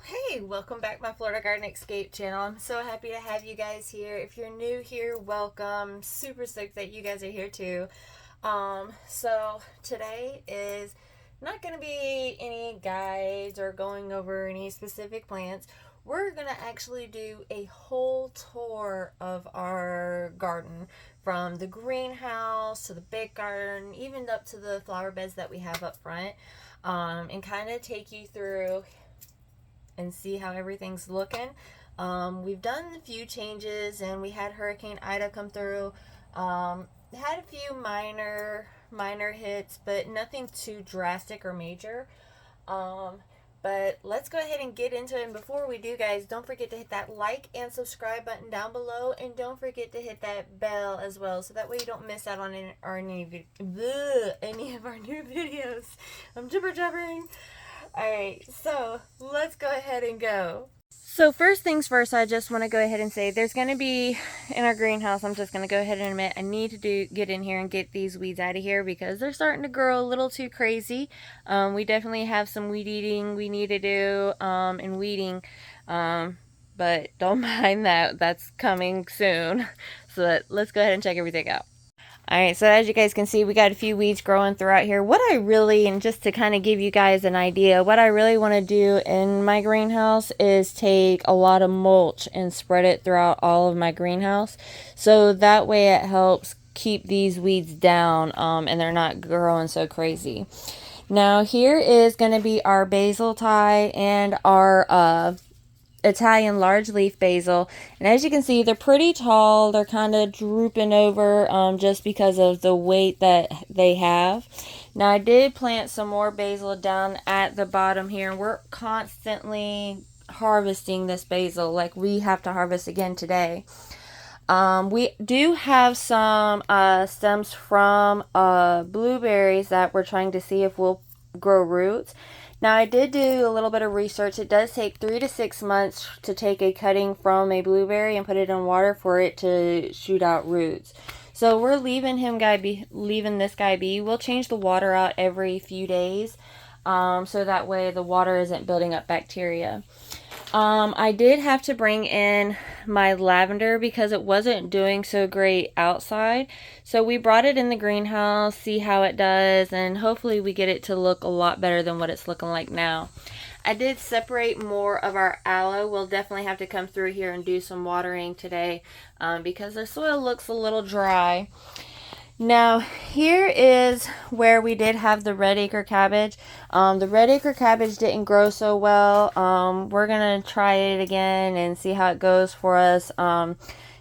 Hey, welcome back my Florida Garden Escape channel. I'm so happy to have you guys here. If you're new here, welcome. Super stoked that you guys are here too. So today is not going to be any guides or going over any specific plants. We're going to actually do a whole tour of our garden, from the greenhouse to the big garden, even up to the flower beds that we have up front, and kind of take you through and see how everything's looking. We've done a few changes, and we had Hurricane Ida come through. Had a few minor hits, but nothing too drastic or major. But let's go ahead and get into it. And before we do, guys, don't forget to hit that like and subscribe button down below, and don't forget to hit that bell as well, so that way you don't miss out on any of our new videos. I'm jibber jabbering. Alright, so let's go ahead and go. So first things first, I just want to go ahead and say there's going to be, in our greenhouse, I'm just going to go ahead and admit I need to get in here and get these weeds out of here because they're starting to grow a little too crazy. We definitely have some weed eating we need to do, and weeding, but don't mind that. That's coming soon. So let's go ahead and check everything out. Alright, so as you guys can see, we got a few weeds growing throughout here. What I really, and just to kind of give you guys an idea, what I really want to do in my greenhouse is take a lot of mulch and spread it throughout all of my greenhouse. So that way it helps keep these weeds down, and they're not growing so crazy. Now here is going to be our basil tie and our Italian large leaf basil, and as you can see, they're pretty tall. They're kind of drooping over, just because of the weight that they have. Now I did plant some more basil down at the bottom here, and we're constantly harvesting this basil. Like, we have to harvest again today. We do have some stems from blueberries that we're trying to see if we'll grow roots. Now, I did do a little bit of research. It does take 3 to 6 months to take a cutting from a blueberry and put it in water for it to shoot out roots. So we're leaving this guy be. We'll change the water out every few days, so that way the water isn't building up bacteria. I did have to bring in my lavender because it wasn't doing so great outside. So we brought it in the greenhouse, see how it does, and hopefully we get it to look a lot better than what it's looking like now. I did separate more of our aloe. We'll definitely have to come through here and do some watering today, because the soil looks a little dry. Now, here is where we did have the red acre cabbage. The red acre cabbage didn't grow so well. We're going to try it again and see how it goes for us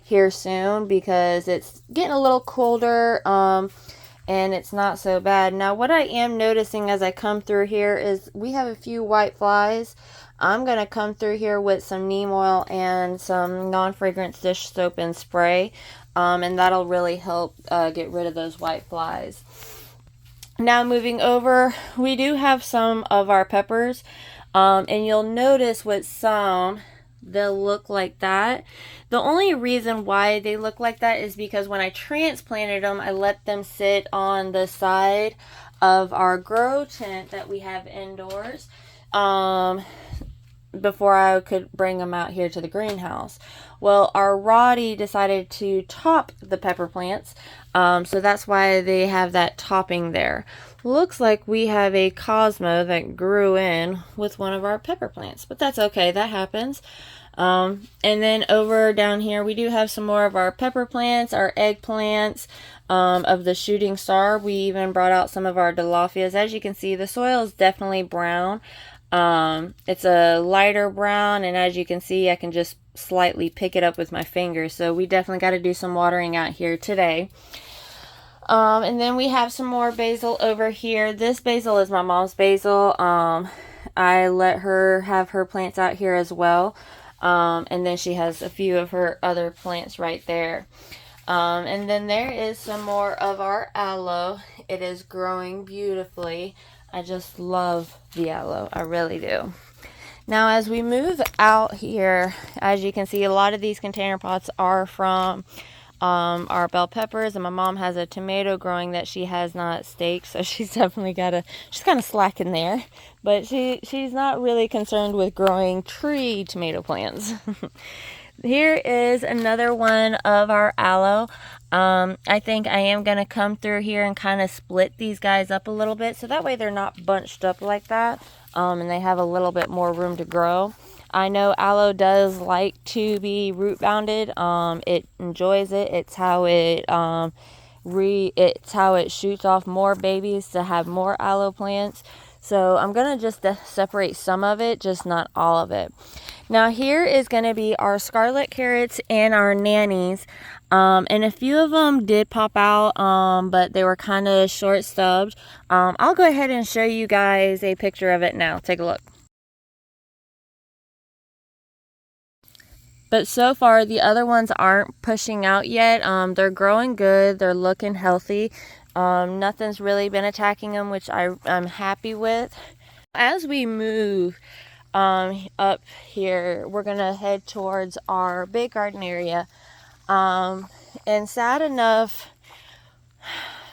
here soon, because it's getting a little colder, and it's not so bad. Now, what I am noticing as I come through here is we have a few white flies. I'm going to come through here with some neem oil and some non-fragrance dish soap and spray. And that'll really help get rid of those white flies. Now, moving over, we do have some of our peppers, and you'll notice with some, they'll look like that. The only reason why they look like that is because when I transplanted them, I let them sit on the side of our grow tent that we have indoors, before I could bring them out here to the greenhouse. Well, our Roddy decided to top the pepper plants, so that's why they have that topping there. Looks like we have a Cosmo that grew in with one of our pepper plants, but that's okay, that happens. And then over down here, we do have some more of our pepper plants, our eggplants, of the shooting star. We even brought out some of our Dilophias. As you can see, the soil is definitely brown. It's a lighter brown, and as you can see, I can just slightly pick it up with my fingers. So we definitely got to do some watering out here today. And then we have some more basil over here. This basil is my mom's basil. I let her have her plants out here as well. And then she has a few of her other plants right there. And then there is some more of our aloe. It is growing beautifully. I just love the aloe. I really do. Now, as we move out here, as you can see, a lot of these container pots are from our bell peppers, and my mom has a tomato growing that she has not staked, so she's definitely she's kind of slacking there. but she's not really concerned with growing tree tomato plants. Here is another one of our aloe. I think I am going to come through here and kind of split these guys up a little bit, so that way they're not bunched up like that, and they have a little bit more room to grow. I know aloe does like to be root bounded. It enjoys it. It's how it shoots off more babies to have more aloe plants. So I'm going to just separate some of it, just not all of it. Now here is going to be our scarlet carrots and our nannies. And a few of them did pop out, but they were kind of short stubbed. I'll go ahead and show you guys a picture of it now. Take a look. But so far, the other ones aren't pushing out yet. They're growing good. They're looking healthy. Nothing's really been attacking them, which I'm happy with. As we move up here, we're going to head towards our big garden area. And sad enough,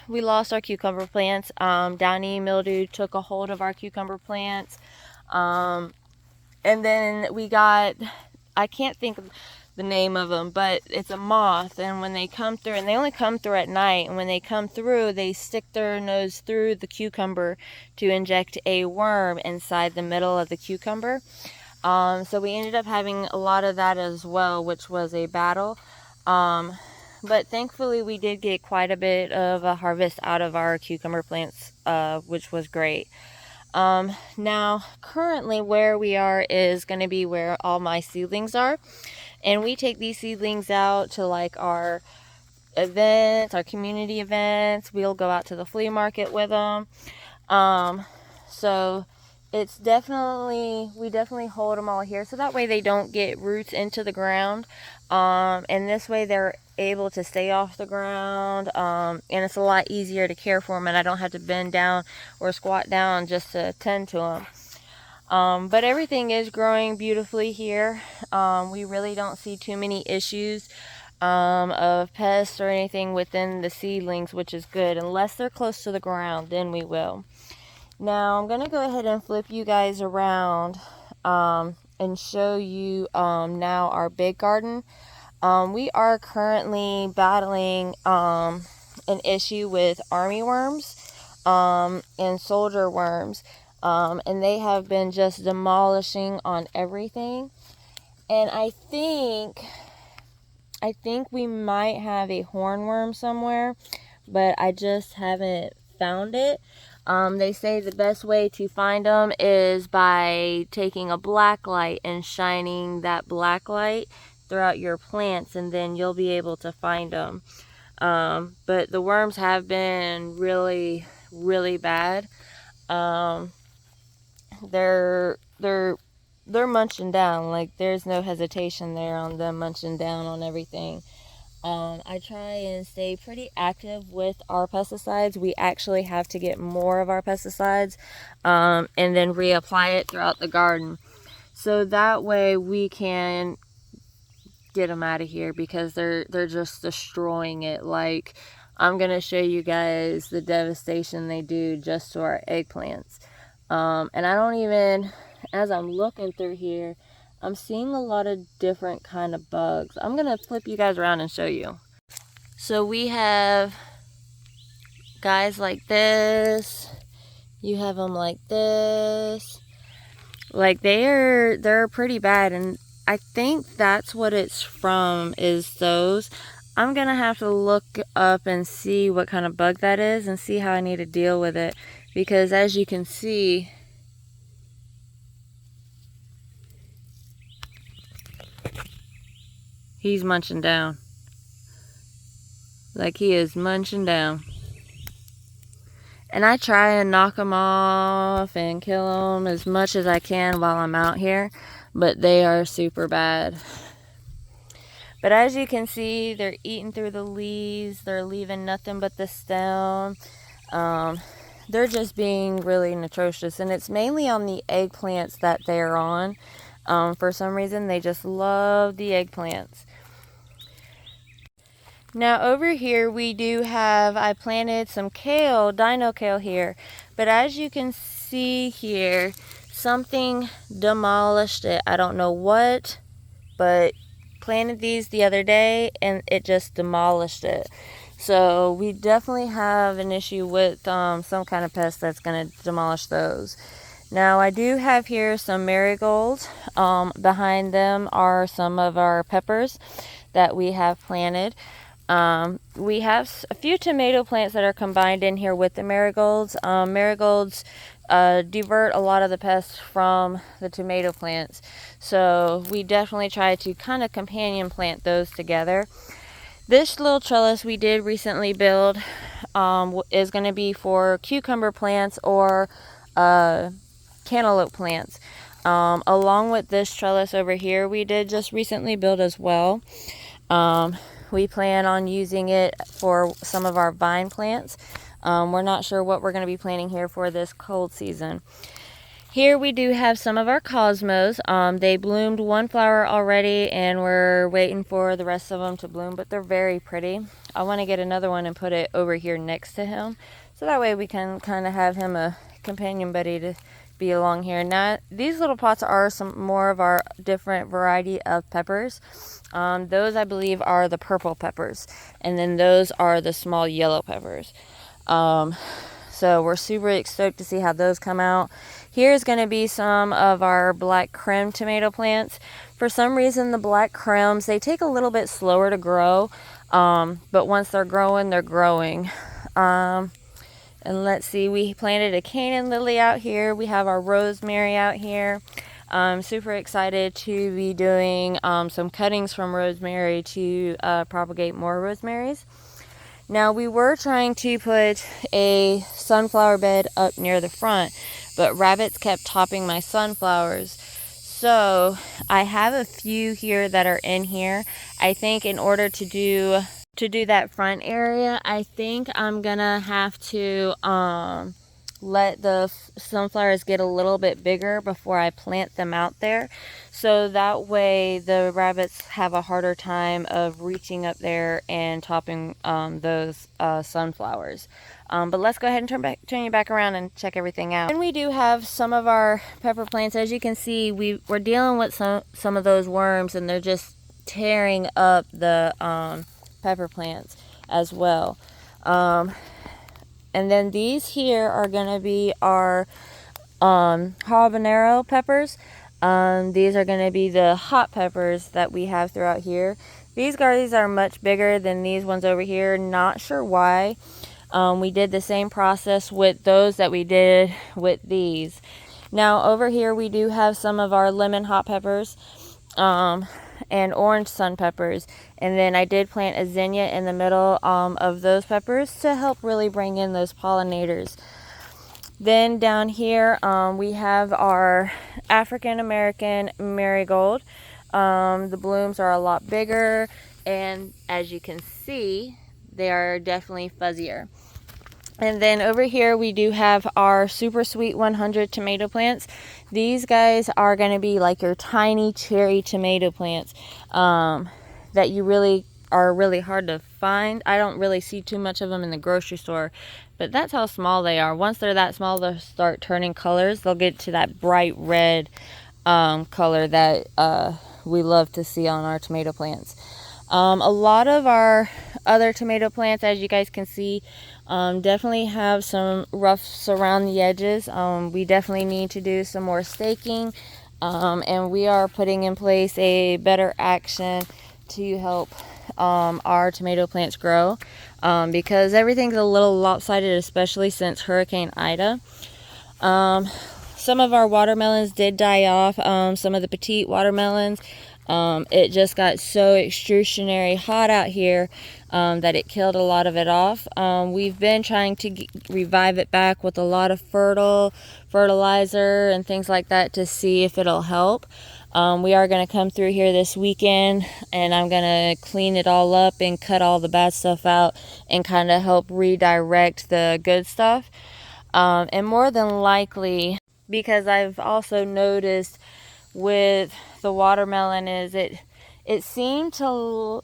we lost our cucumber plants. Downy mildew took a hold of our cucumber plants. And then we got, I can't think of the name of them, but it's a moth, and when they come through, and they only come through at night, and when they come through, they stick their nose through the cucumber to inject a worm inside the middle of the cucumber. So we ended up having a lot of that as well, which was a battle. But thankfully we did get quite a bit of a harvest out of our cucumber plants, which was great. Now currently where we are is going to be where all my seedlings are, and we take these seedlings out to like our events, our community events. We'll go out to the flea market with them. So it's definitely, we definitely hold them all here, so that way they don't get roots into the ground. And this way they're able to stay off the ground, and it's a lot easier to care for them, and I don't have to bend down or squat down just to tend to them. But everything is growing beautifully here. We really don't see too many issues of pests or anything within the seedlings, which is good. Unless they're close to the ground, then we will. Now I'm going to go ahead and flip you guys around and show you now our big garden. We are currently battling an issue with armyworms and soldier worms. And they have been just demolishing on everything. And I think we might have a hornworm somewhere, but I just haven't found it. They say the best way to find them is by taking a black light and shining that black light throughout your plants, and then you'll be able to find them. But the worms have been really, really bad. They're munching down. Like, there's no hesitation there on them munching down on everything. I try and stay pretty active with our pesticides. We actually have to get more of our pesticides and then reapply it throughout the garden, so that way we can get them out of here, because they're just destroying it. Like, I'm gonna show you guys the devastation they do just to our eggplants. And I don't even, as I'm looking through here, I'm seeing a lot of different kind of bugs. I'm gonna flip you guys around and show you. So we have guys like this. You have them like this. Like, they're pretty bad, and I think that's what it's from, is those. I'm gonna have to look up and see what kind of bug that is and see how I need to deal with it, because as you can see, he's munching down. Like, he is munching down. And I try and knock them off and kill them as much as I can while I'm out here, but they are super bad. But as you can see, they're eating through the leaves. They're leaving nothing but the stem. They're just being really atrocious, and it's mainly on the eggplants that they're on. For some reason, they just love the eggplants. Now over here we do have, I planted some kale, dino kale here, but as you can see, see here, something demolished it. I don't know what, but planted these the other day and it just demolished it. So we definitely have an issue with some kind of pest that's going to demolish those. Now I do have here some marigolds. Behind them are some of our peppers that we have planted. We have a few tomato plants that are combined in here with the marigolds. Marigolds divert a lot of the pests from the tomato plants, so we definitely try to kind of companion plant those together. This little trellis we did recently build is going to be for cucumber plants or cantaloupe plants. Along with this trellis over here we did just recently build as well. We plan on using it for some of our vine plants. We're not sure what we're going to be planting here for this cold season. Here we do have some of our cosmos. They bloomed one flower already and we're waiting for the rest of them to bloom, but they're very pretty. I want to get another one and put it over here next to him, so that way we can kind of have him a companion buddy to be along here. Now these little pots are some more of our different variety of peppers. Those I believe are the purple peppers, and then those are the small yellow peppers. So we're super stoked to see how those come out. Here's going to be some of our black creme tomato plants. For some reason the black cremes, they take a little bit slower to grow, but once they're growing, they're growing. And let's see, we planted a Canaan lily out here. We have our rosemary out here. I'm super excited to be doing some cuttings from rosemary to propagate more rosemaries. Now we were trying to put a sunflower bed up near the front, but rabbits kept topping my sunflowers. So I have a few here that are in here. I think in order to do that front area, I think I'm gonna have to let the sunflowers get a little bit bigger before I plant them out there, so that way the rabbits have a harder time of reaching up there and topping those sunflowers. But let's go ahead and turn you back around and check everything out. And we do have some of our pepper plants. As you can see, we're dealing with some of those worms, and they're just tearing up the pepper plants as well. And then these here are going to be our habanero peppers. These are going to be the hot peppers that we have throughout here. These guys are much bigger than these ones over here. Not sure why. We did the same process with those that we did with these. Now over here we do have some of our lemon hot peppers and orange sun peppers, and then I did plant a zinnia in the middle of those peppers to help really bring in those pollinators. Then down here we have our African American marigold. The blooms are a lot bigger, and as you can see, they are definitely fuzzier. And then over here we do have our Super Sweet 100 tomato plants. These guys are going to be like your tiny cherry tomato plants that you really are really hard to find. I don't really see too much of them in the grocery store, but that's how small they are. Once they're that small, they'll start turning colors. They'll get to that bright red color that we love to see on our tomato plants. A lot of our other tomato plants, as you guys can see, definitely have some roughs around the edges. We definitely need to do some more staking, and we are putting in place a better action to help our tomato plants grow, because everything's a little lopsided, especially since Hurricane Ida. Some of our watermelons did die off, some of the petite watermelons. It just got so extrusionary hot out here that it killed a lot of it off. We've been trying to revive it back with a lot of fertilizer and things like that to see if it'll help. We are going to come through here this weekend, and I'm going to clean it all up and cut all the bad stuff out and kind of help redirect the good stuff. And more than likely, because I've also noticed with the watermelon is It seems to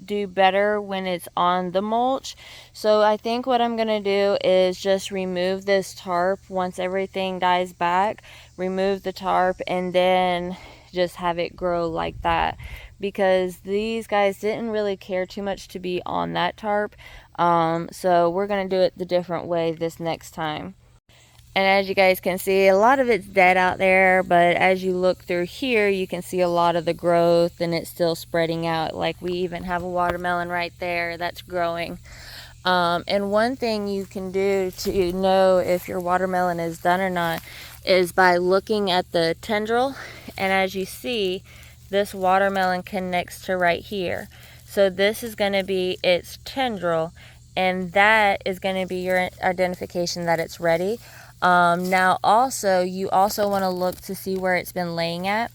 do better when it's on the mulch. So I think what I'm gonna do is just remove this tarp once everything dies back, remove the tarp, and then just have it grow like that, because these guys didn't really care too much to be on that tarp. So we're gonna do it the different way this next time. And as you guys can see, a lot of it's dead out there, but as you look through here, you can see a lot of the growth, and it's still spreading out. Like, we even have a watermelon right there that's growing. And one thing you can do to know if your watermelon is done or not is by looking at the tendril. And as you see, this watermelon connects to right here. So this is going to be its tendril, and that is going to be your identification that it's ready. Now also, you also want to look to see where it's been laying at.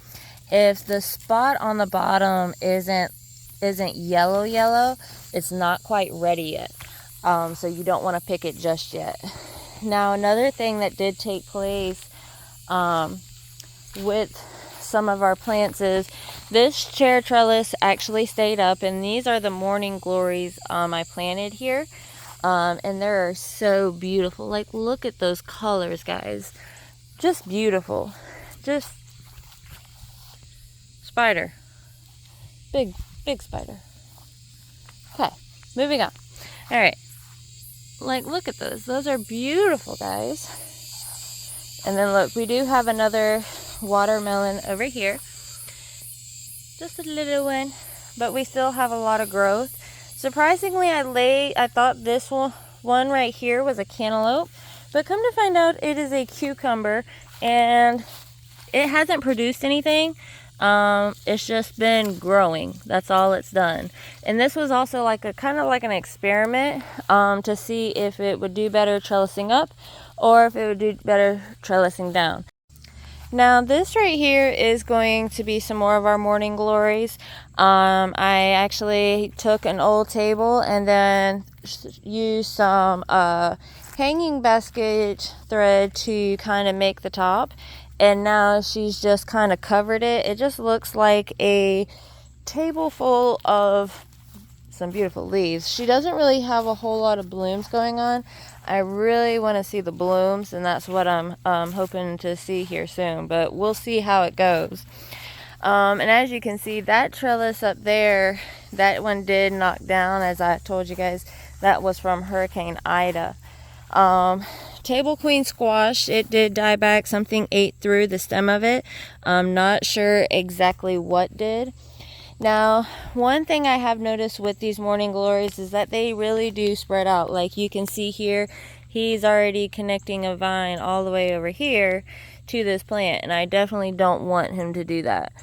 If the spot on the bottom isn't yellow, it's not quite ready yet. So you don't want to pick it just yet. Now, another thing that did take place with some of our plants is this chair trellis actually stayed up, and these are the morning glories I planted here. And they're so beautiful. Like, look at those colors, guys. Just beautiful. Just spider. Big spider. Okay, moving on. All right. Like, look at those. Those are beautiful, guys. And then look, we do have another watermelon over here. Just a little one, but we still have a lot of growth. Surprisingly, I thought this one right here was a cantaloupe, but come to find out it is a cucumber, and it hasn't produced anything. It's just been growing. That's all it's done. And this was also like a kind of like an experiment to see if it would do better trellising up or if it would do better trellising down. Now this right here is going to be some more of our morning glories. I actually took an old table and then used some hanging basket thread to kind of make the top, and now she's just kind of covered it. It just looks like a table full of some beautiful leaves. She doesn't really have a whole lot of blooms going on. I really want to see the blooms, and that's what I'm hoping to see here soon, but we'll see how it goes. And as you can see, that trellis up there, that one did knock down. As I told you guys, that was from Hurricane Ida. Table queen squash, it did die back. Something ate through the stem of it. I'm not sure exactly what did. Now, one thing I have noticed with these morning glories is that they really do spread out. Like you can see here, he's already connecting a vine all the way over here to this plant, and I definitely don't want him to do that.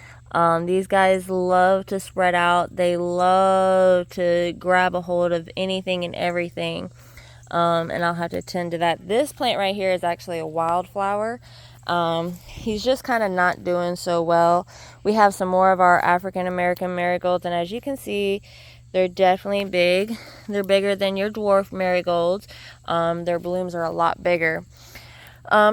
These guys love to spread out. They love to grab a hold of anything and everything, and I'll have to tend to that. This plant right here is actually a wildflower. He's just kind of not doing so well. We have some more of our African American marigolds, and as you can see, they're definitely big. They're bigger than your dwarf marigolds. Their blooms are a lot bigger.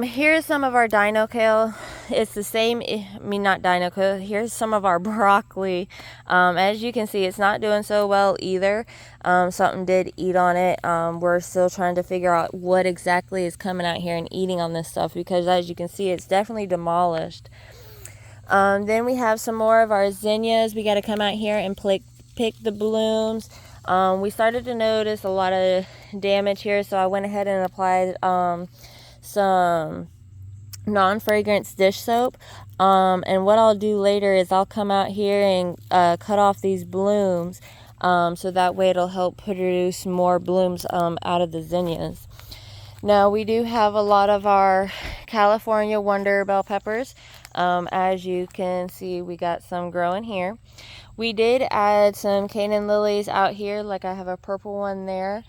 Here's some of our dino kale. It's the same, not dino kale. Here's some of our broccoli. As you can see, it's not doing so well either. Something did eat on it. We're still trying to figure out what exactly is coming out here and eating on this stuff, because as you can see, it's definitely demolished. Then we have some more of our zinnias. We got to come out here and pick the blooms. We started to notice a lot of damage here, so I went ahead and applied some non-fragrance dish soap, and what I'll do later is I'll come out here and cut off these blooms, so that way it'll help produce more blooms out of the zinnias. Now we do have a lot of our California Wonder bell peppers. As you can see, we got some growing here. We did add some Canaan lilies out here, like I have a purple one there.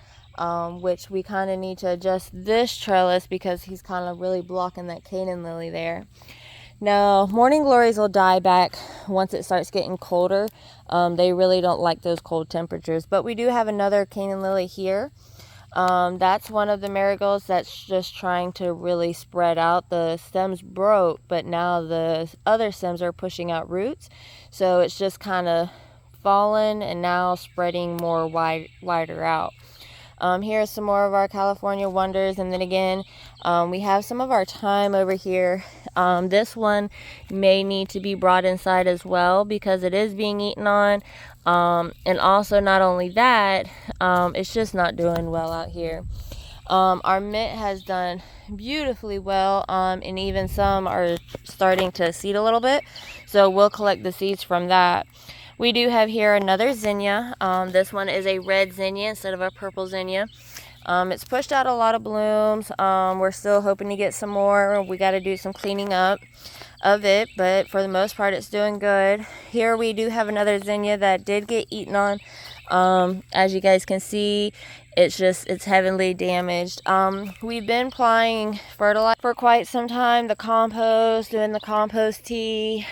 Which we kind of need to adjust this trellis because he's kind of really blocking that Canaan lily there. Now, morning glories will die back once it starts getting colder. They really don't like those cold temperatures, but we do have another Canaan lily here. That's one of the marigolds that's just trying to really spread out. The stems broke, but now the other stems are pushing out roots, so it's just kind of fallen and now spreading more wider out. Here's some more of our California wonders, and then again, we have some of our thyme over here. This one may need to be brought inside as well because it is being eaten on. And also, not only that, it's just not doing well out here. Our mint has done beautifully well, and even some are starting to seed a little bit, so we'll collect the seeds from that. We do have here another zinnia. This one is a red zinnia instead of a purple zinnia. It's pushed out a lot of blooms. We're still hoping to get some more. We got to do some cleaning up of it, but for the most part it's doing good. Here we do have another zinnia that did get eaten on. As you guys can see, it's heavily damaged. We've been applying fertilizer for quite some time, the compost, doing the compost tea,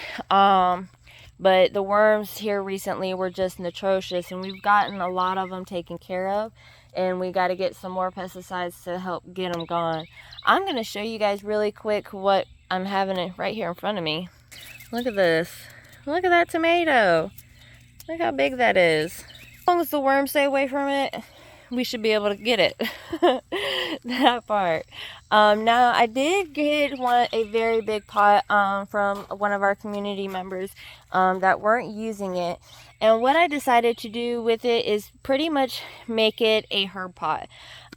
but the worms here recently were just atrocious, and we've gotten a lot of them taken care of, and we got to get some more pesticides to help get them gone. I'm going to show you guys really quick what I'm having right here in front of me. Look at this. Look at that tomato. Look how big that is. As long as the worms stay away from it, we should be able to get it. That part. Now I did get a very big pot from one of our community members that weren't using it, and what I decided to do with it is pretty much make it a herb pot.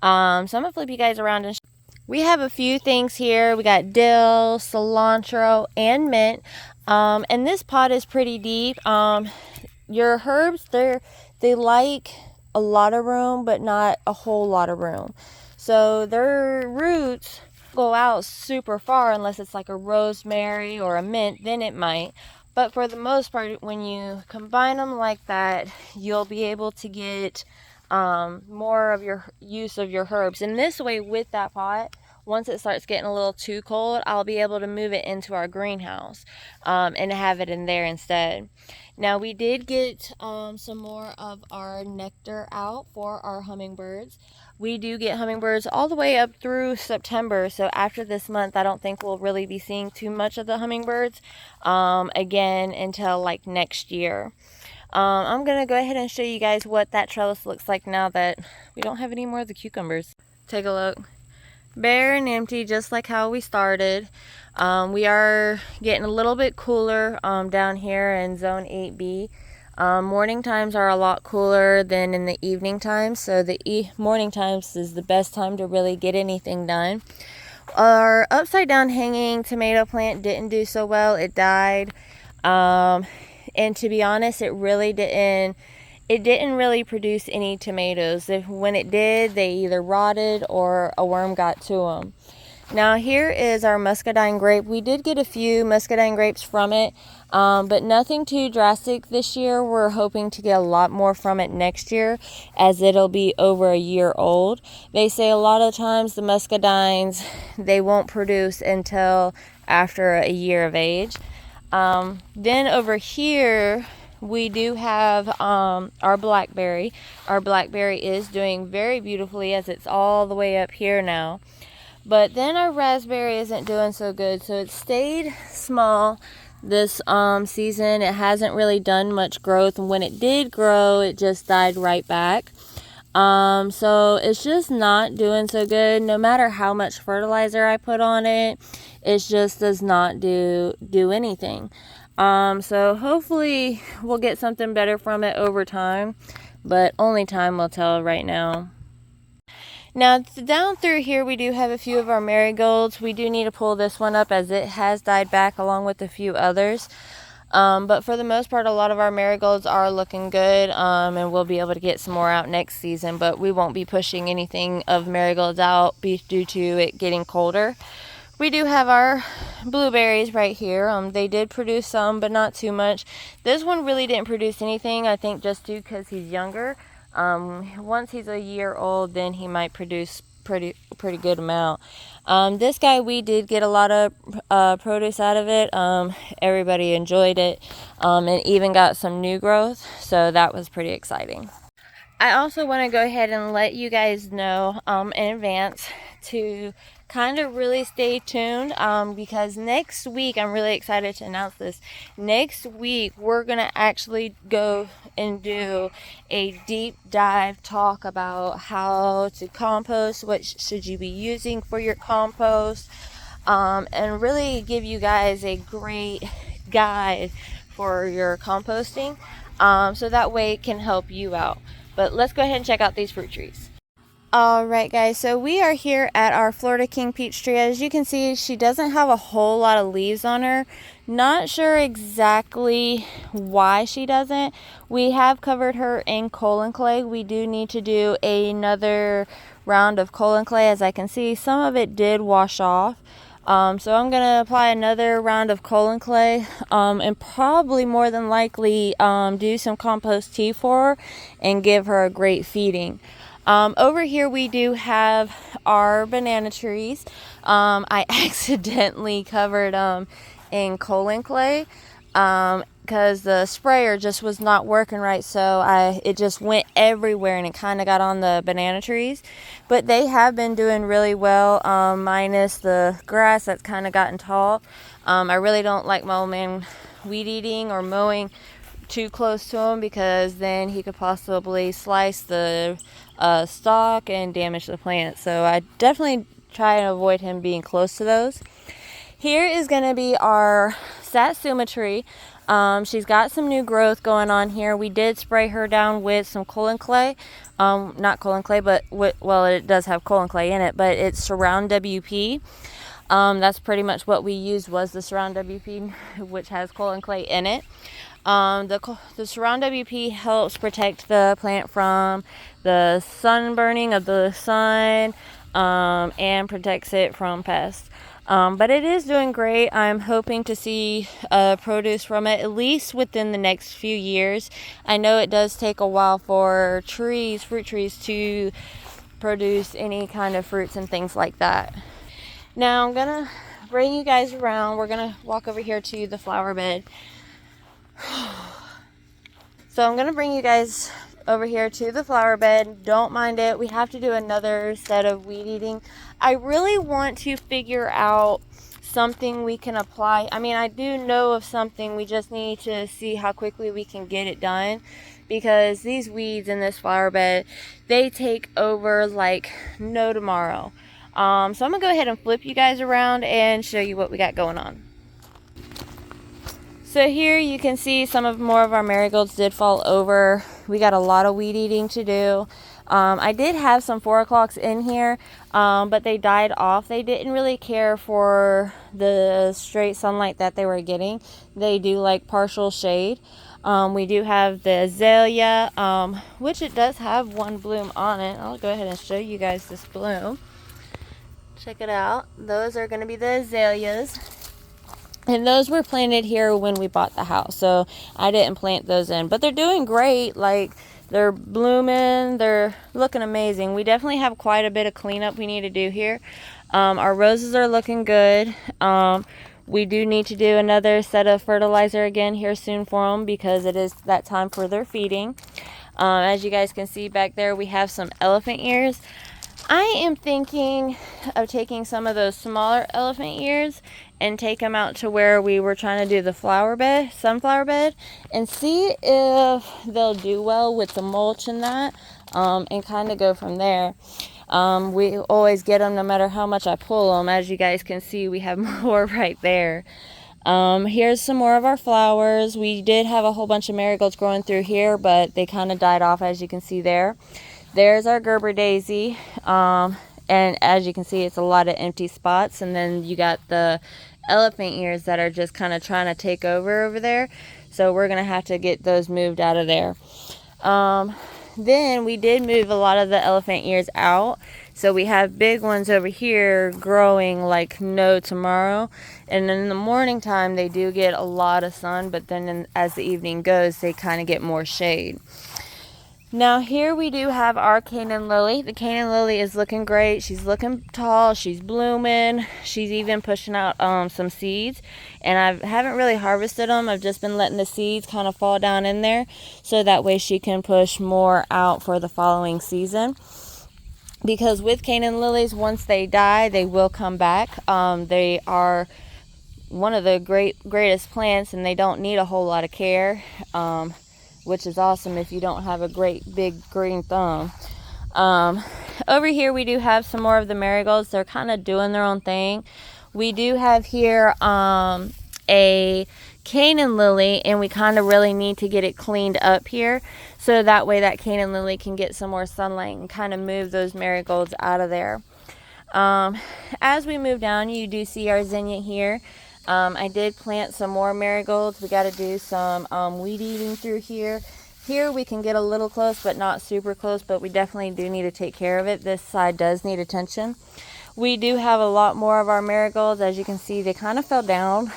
So I'm gonna flip you guys around and we have a few things here. We got dill, cilantro, and mint, and this pot is pretty deep. Your herbs, they like a lot of room, but not a whole lot of room. So their roots go out super far unless it's like a rosemary or a mint, then it might. But for the most part, when you combine them like that, you'll be able to get more of your use of your herbs. And this way, with that pot, once it starts getting a little too cold, I'll be able to move it into our greenhouse and have it in there instead. Now we did get some more of our nectar out for our hummingbirds. We do get hummingbirds all the way up through September, so after this month I don't think we'll really be seeing too much of the hummingbirds again until like next year. I'm gonna go ahead and show you guys what that trellis looks like now that we don't have any more of the cucumbers. Take a look. Bare and empty, just like how we started. We are getting a little bit cooler down here in zone 8B. Morning times are a lot cooler than in the evening times, so the morning times is the best time to really get anything done. Our upside down hanging tomato plant didn't do so well. It died, and to be honest, it didn't really produce any tomatoes. When it did, they either rotted or a worm got to them. Now here is our muscadine grape. We did get a few muscadine grapes from it, but nothing too drastic this year. We're hoping to get a lot more from it next year, as it'll be over a year old. They say a lot of times the muscadines, they won't produce until after a year of age. Then over here we do have our blackberry. Our blackberry is doing very beautifully, as it's all the way up here now. But then our raspberry isn't doing so good, so it stayed small this season. It hasn't really done much growth, and when it did grow, it just died right back. So it's just not doing so good. No matter how much fertilizer I put on it, it just does not do anything. So hopefully we'll get something better from it over time, but only time will tell right now. Now down through here we do have a few of our marigolds. We do need to pull this one up as it has died back along with a few others. But for the most part, a lot of our marigolds are looking good, and we'll be able to get some more out next season, but we won't be pushing anything of marigolds out due to it getting colder. We do have our blueberries right here. They did produce some, but not too much. This one really didn't produce anything, I think just due because he's younger. Once he's a year old, then he might produce pretty good amount. This guy, we did get a lot of produce out of it. Everybody enjoyed it, and even got some new growth, so that was pretty exciting. I also want to go ahead and let you guys know in advance to kind of really stay tuned because next week, I'm really excited to announce this. Next week, we're going to actually go and do a deep dive talk about how to compost, what should you be using for your compost, and really give you guys a great guide for your composting, so that way it can help you out. But let's go ahead and check out these fruit trees. Alright guys, so we are here at our Florida King peach tree. As you can see, she doesn't have a whole lot of leaves on her. Not sure exactly why she doesn't. We have covered her in colon clay. We do need to do another round of colon clay. As I can see, some of it did wash off. So I'm going to apply another round of colon clay, and probably more than likely do some compost tea for her and give her a great feeding. Over here we do have our banana trees. I accidentally covered them in colon clay because the sprayer just was not working right, so it just went everywhere and it kind of got on the banana trees. But they have been doing really well, minus the grass that's kind of gotten tall. I really don't like my old man weed eating or mowing too close to him because then he could possibly slice the stalk and damage the plant. So I definitely try and avoid him being close to those. Here is going to be our satsuma tree. She's got some new growth going on here. We did spray her down with some colon clay. Not colon clay, but well, it does have colon clay in it, but it's Surround WP. That's pretty much what we used, was the Surround WP, which has colon clay in it. The Surround WP helps protect the plant from the sun burning of the sun, and protects it from pests. But it is doing great. I'm hoping to see produce from it at least within the next few years. I know it does take a while for fruit trees to produce any kind of fruits and things like that. Now I'm gonna bring you guys around. We're gonna walk over here to the flower bed. So I'm gonna bring you guys over here to the flower bed. Don't mind it. We have to do another set of weed eating. I really want to figure out something we can apply. I mean, I do know of something. We just need to see how quickly we can get it done, because these weeds in this flower bed, they take over like no tomorrow. So I'm gonna go ahead and flip you guys around and show you what we got going on. So here you can see some of more of our marigolds did fall over. We got a lot of weed eating to do. I did have some 4 o'clocks in here, but they died off. They didn't really care for the straight sunlight that they were getting. They do like partial shade. We do have the azalea, which it does have one bloom on it. I'll go ahead and show you guys this bloom. Check it out. Those are going to be the azaleas. And those were planted here when we bought the house, so I didn't plant those in. But they're doing great. Like, they're blooming. They're looking amazing. We definitely have quite a bit of cleanup we need to do here. Our roses are looking good. We do need to do another set of fertilizer again here soon for them, because it is that time for their feeding. As you guys can see back there, we have some elephant ears. I am thinking of taking some of those smaller elephant ears and take them out to where we were trying to do the sunflower bed, and see if they'll do well with the mulch and that, and kind of go from there. We always get them no matter how much I pull them. As you guys can see, we have more right there. Here's some more of our flowers. We did have a whole bunch of marigolds growing through here, but they kind of died off, as you can see there. There's our Gerber daisy, and as you can see, it's a lot of empty spots. And then you got the elephant ears that are just kind of trying to take over there, so we're gonna have to get those moved out of there. Then we did move a lot of the elephant ears out, so we have big ones over here growing like no tomorrow. And in the morning time they do get a lot of sun, but then as the evening goes, they kind of get more shade. Now here we do have our Canaan lily. The Canaan lily is looking great. She's looking tall. She's blooming. She's even pushing out some seeds. And I haven't really harvested them. I've just been letting the seeds kind of fall down in there, so that way she can push more out for the following season. Because with Canaan lilies, once they die, they will come back. They are one of the greatest plants, and they don't need a whole lot of care. Which is awesome if you don't have a great big green thumb. Over here we do have some more of the marigolds. They're kind of doing their own thing. We do have here a Canaan lily, and we kind of really need to get it cleaned up here, so that way that Canaan lily can get some more sunlight and kind of move those marigolds out of there. As we move down, you do see our zinnia here. I did plant some more marigolds. We got to do some weed eating through here. Here we can get a little close, but not super close, but we definitely do need to take care of it. This side does need attention. We do have a lot more of our marigolds. As you can see, they kind of fell down.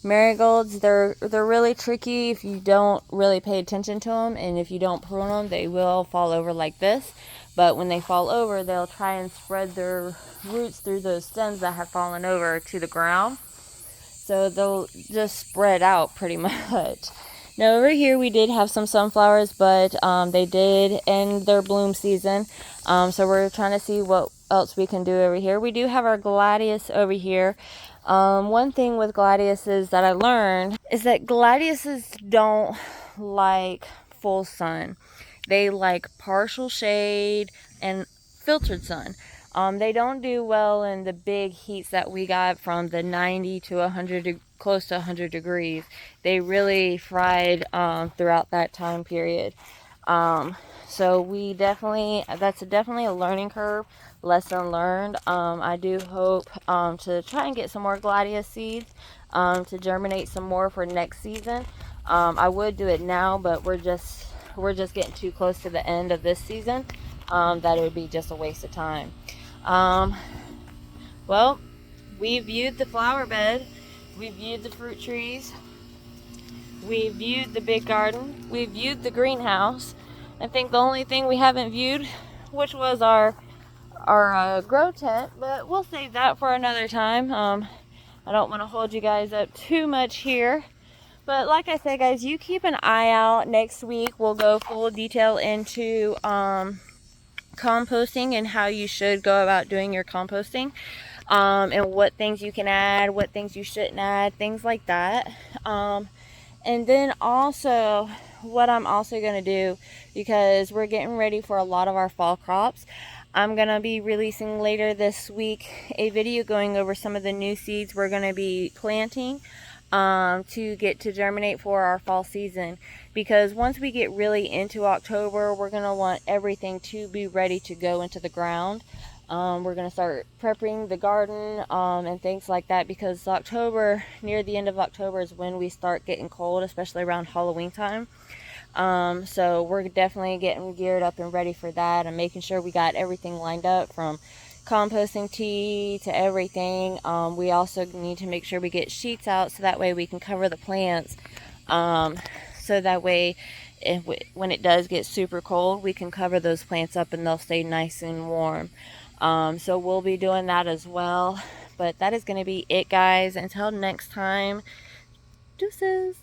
Marigolds, they're really tricky if you don't really pay attention to them, and if you don't prune them, they will fall over like this. But when they fall over, they'll try and spread their roots through those stems that have fallen over to the ground. So they'll just spread out pretty much. Now over here we did have some sunflowers, but they did end their bloom season. So we're trying to see what else we can do over here. We do have our gladius over here. One thing with gladiuses that I learned is that gladiuses don't like full sun. They like partial shade and filtered sun. They don't do well in the big heats that we got from the 90 to 100, close to 100 degrees. They really fried throughout that time period. So we that's definitely a learning curve, lesson learned. I do hope to try and get some more gladius seeds to germinate some more for next season. I would do it now, but we're just getting too close to the end of this season, that it would be just a waste of time. Well, we viewed the flower bed, we viewed the fruit trees, we viewed the big garden, we viewed the greenhouse. I think the only thing we haven't viewed, which was our grow tent, but we'll save that for another time. I don't want to hold you guys up too much here. But like I said, guys, you keep an eye out. Next week we'll go full detail into composting and how you should go about doing your composting, and what things you can add, what things you shouldn't add, things like that. And then also what I'm also going to do, because we're getting ready for a lot of our fall crops, I'm going to be releasing later this week a video going over some of the new seeds we're going to be planting to get to germinate for our fall season. Because once we get really into October, we're going to want everything to be ready to go into the ground. We're going to start prepping the garden and things like that, because October, near the end of October, is when we start getting cold, especially around Halloween time. So we're definitely getting geared up and ready for that, and making sure we got everything lined up, from composting tea to everything. We also need to make sure we get sheets out, so that way we can cover the plants, so that way when it does get super cold, we can cover those plants up and they'll stay nice and warm. So we'll be doing that as well. But that is going to be it, guys. Until next time, deuces.